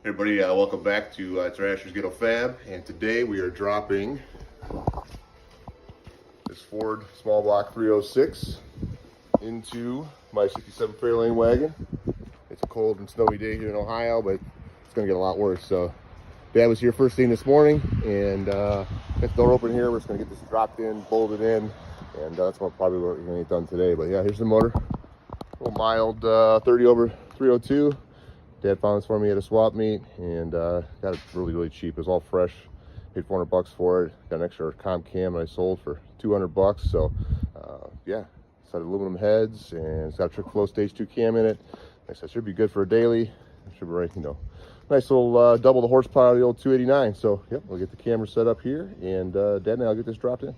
Hey everybody, welcome back to Thrasher's Ghetto Fab, and today we are dropping this Ford small block 306 into my 67 Fairlane wagon. It's a cold and snowy day here in Ohio, but it's going to get a lot worse. So Dad was here first thing this morning, and got the door open here. We're just going to get this dropped in, bolted in, and that's probably what we're going to get done today. But yeah, here's the motor. A little mild 30 over 302. Dad found this for me at a swap meet and got it really cheap. It was all fresh. Paid $400 for it. Got an extra comp cam that I sold for $200. So yeah, it's got aluminum heads and it's got a trick flow stage 2 cam in it. Like I said, should be good for a daily. It should be right, nice little double the horsepower of the old 289. So yep, we'll get the camera set up here, and Dad and I'll get this dropped in.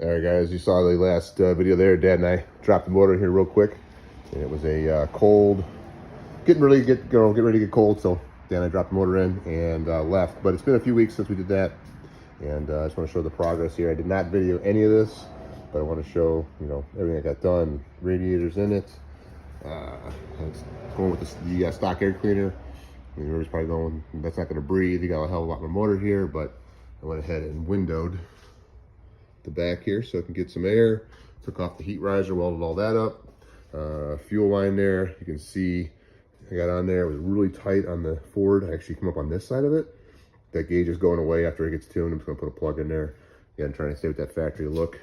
All right, guys, you saw the last video there. Dad and I dropped the motor in here real quick, and it was a cold, getting ready to get cold. So Dad and I dropped the motor in and left. But it's been a few weeks since we did that, and I just want to show the progress here. I did not video any of this, but I want to show everything I got done. Radiators in it. It's going with the stock air cleaner. I mean, everybody's probably going, that's not going to breathe. You got a hell of a lot more motor here, but I went ahead and windowed the back here so I can get some air. Took off the heat riser, welded all that up. Fuel line there, you can see I got on there. It was really tight on the Ford. I actually come up on this side of it. That gauge is going away after it gets tuned. I'm just gonna put a plug in there. Again, trying to stay with that factory look.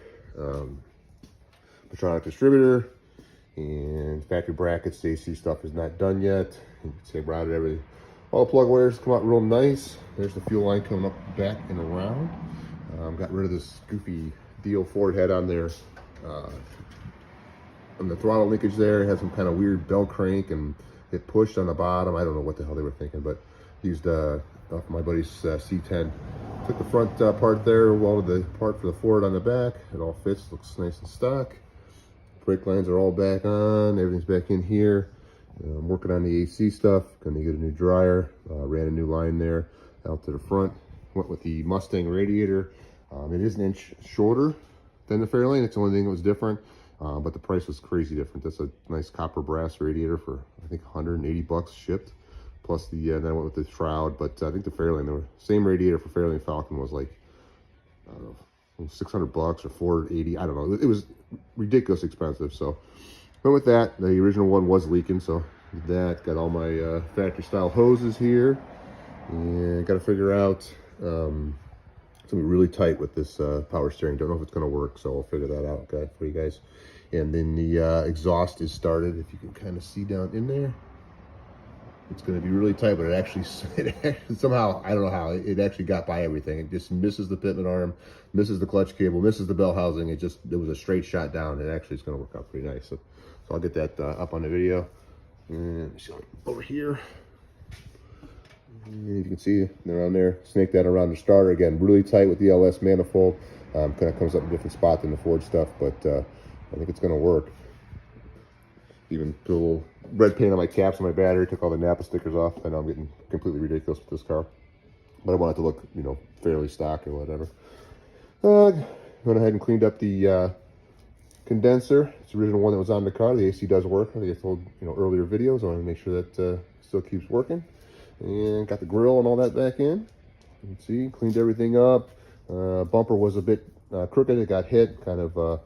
Electronic distributor and factory brackets. The AC stuff is not done yet. You can see I routed everything. All the plug wires come out real nice. There's the fuel line coming up back and around. Got rid of this goofy deal Ford had on there. On the throttle linkage there, it had some kind of weird bell crank and it pushed on the bottom. I don't know what the hell they were thinking, but used off my buddy's C10. Took the front part there, welded the part for the Ford on the back. It all fits, looks nice and stock. Brake lines are all back on, everything's back in here. I'm working on the AC stuff, gonna get a new dryer. Ran a new line there out to the front. Went with the Mustang radiator. It is an inch shorter than the Fairlane. It's the only thing that was different, but the price was crazy different. That's a nice copper brass radiator for, I think, 180 bucks shipped. Plus the, then I went with the shroud, but I think the Fairlane, the same radiator for Fairlane Falcon was like, I don't know, 600 bucks or 480. I don't know. It was ridiculous expensive. So went with that. The original one was leaking, so did that. Got all my factory style hoses here, and got to figure out. It's gonna be really tight with this power steering. Don't know if it's gonna work, so I'll figure that out for you guys. And then the exhaust is started. If you can kind of see down in there, it's gonna be really tight, but it actually somehow, I don't know how, it actually got by everything. It just misses the pitman arm, misses the clutch cable, misses the bell housing. It was a straight shot down. It actually is gonna work out pretty nice. So I'll get that up on the video. And over here. And you can see they're on there. Snake that around the starter. Again, really tight with the LS manifold. Kind of comes up in a different spot than the Ford stuff, but I think it's going to work. Even put a little red paint on my caps on my battery. Took all the Napa stickers off. I know I'm getting completely ridiculous with this car, but I want it to look, fairly stock or whatever. Went ahead and cleaned up the condenser. It's the original one that was on the car. The AC does work. I think I told earlier videos. I want to make sure that still keeps working. And got the grill and all that back in. You can see, cleaned everything up. Bumper was a bit crooked. It got hit. Kind of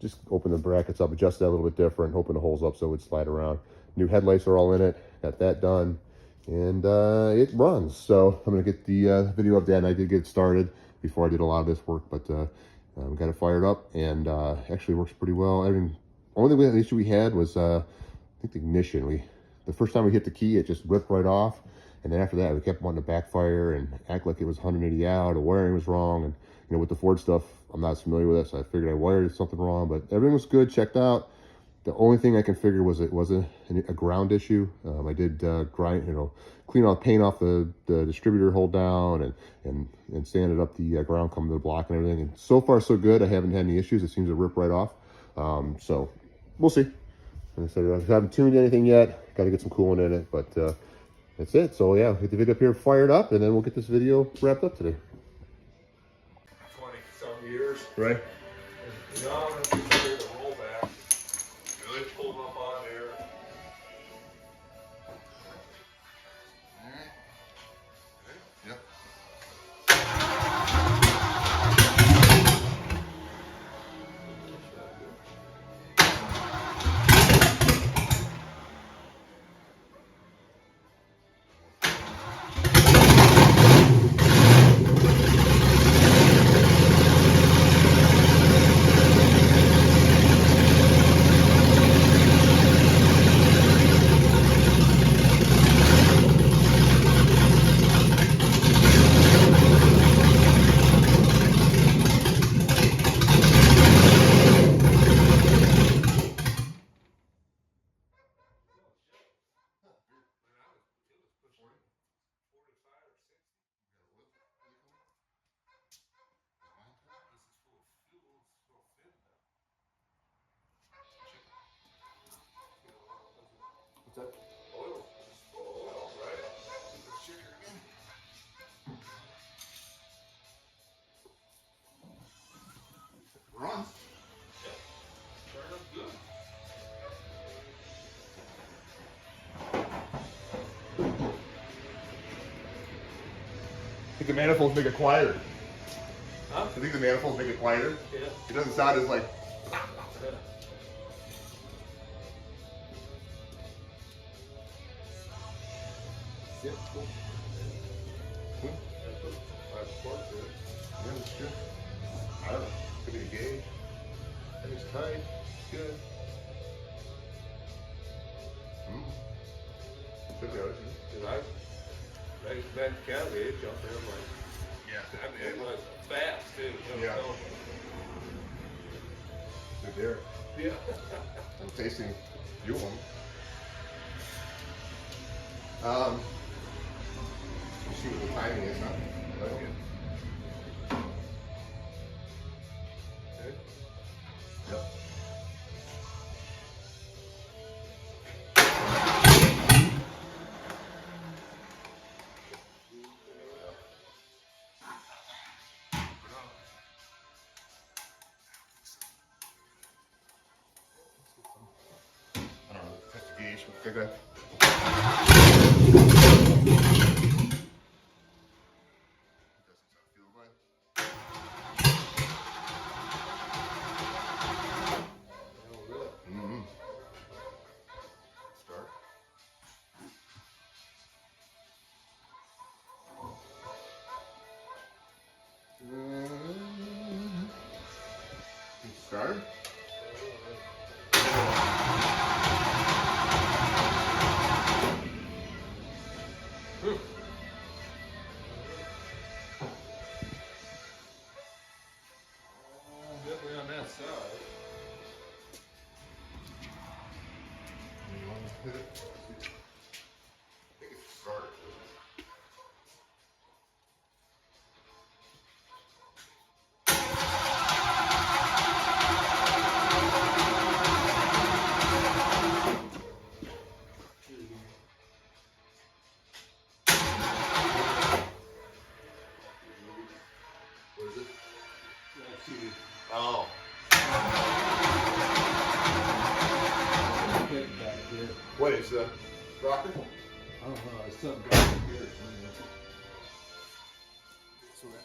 just opened the brackets up, adjusted that a little bit different, opened the holes up so it would slide around. New headlights are all in it. Got that done, and it runs. So I'm gonna get the video of that. And I did get started before I did a lot of this work, but got it fired up, and actually works pretty well. Only issue we had was I think the ignition. The first time we hit the key, it just ripped right off. And then after that, we kept wanting to backfire and act like it was 180 out, or wiring was wrong. And with the Ford stuff, I'm not as familiar with it, so I figured I wired something wrong. But everything was good, checked out. The only thing I can figure was it was a ground issue. I did clean all the paint off the distributor hold down and sanded up the ground coming to the block and everything. And so far, so good. I haven't had any issues. It seems to rip right off. So we'll see. Like I said, I haven't tuned anything yet. Got to get some coolant in it, but. That's it. So yeah, get the video up here fired up, and then we'll get this video wrapped up today. 20-some years. Right. And now I'm going to consider the rollback. Really pull them up on there. Yep. runs. Yeah. Starting up good. I think the manifolds make it quieter. Huh? I think the manifolds make it quieter. Yeah. It doesn't sound as like. Yeah. Yeah, cool. Cool. That's what 5 sparks is. Yeah, that's true. I don't know. Could be a gauge. I think it's tight. Good. Could be out. Cause I raised that cabbage out there, like, Yeah. I mean, it was fast too. Yeah. Good there. Yeah. I'm tasting you one. Let's see what the timing is, huh? Okay. Okay. Yep. I don't know, test the gauge. Okay, good. Mm-hmm. Start. Start. Definitely on that side. Hit it. I think it's started. What is it? Oh. Back here. What is the rocker? I don't know, it's something back here. So that.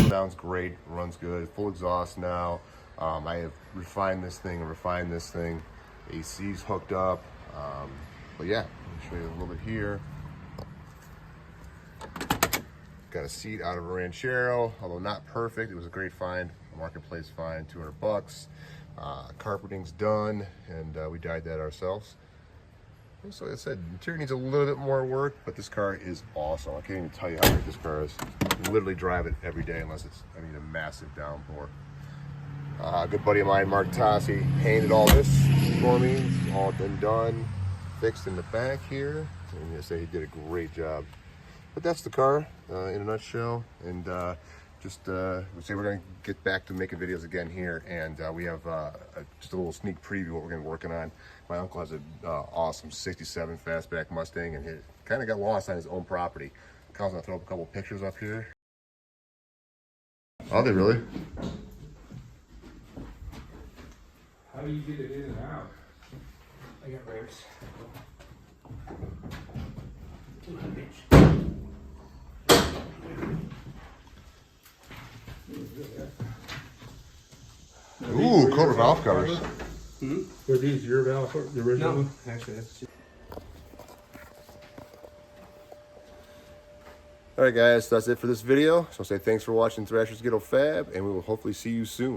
Sounds great, runs good, full exhaust now. I have refined this thing and refined this thing. AC's hooked up. But yeah, let me show you a little bit here. Got a seat out of a Ranchero, although not perfect. It was a great find, a marketplace find, 200 bucks. Carpeting's done, and we dyed that ourselves. So like I said, interior needs a little bit more work, but this car is awesome. I can't even tell you how great this car is. You literally drive it every day unless it's, I mean, a massive downpour. A good buddy of mine, Mark Tossi, painted all this for me. It's all been done, fixed in the back here. And I say he did a great job. But that's the car in a nutshell. And we say we're going to get back to making videos again here, and we have just a little sneak preview of what we're going to be working on. My uncle has an awesome 67 fastback Mustang, and he kind of got lost on his own property. Kyle's going to throw up a couple pictures up here. Are they really? How do you get it in and out? I got ramps. Ooh, cover valve covers. Are these your valve, the original? No, actually, that's All right, guys, that's it for this video. So I'll say thanks for watching Thrasher's Ghetto Fab, and we will hopefully see you soon.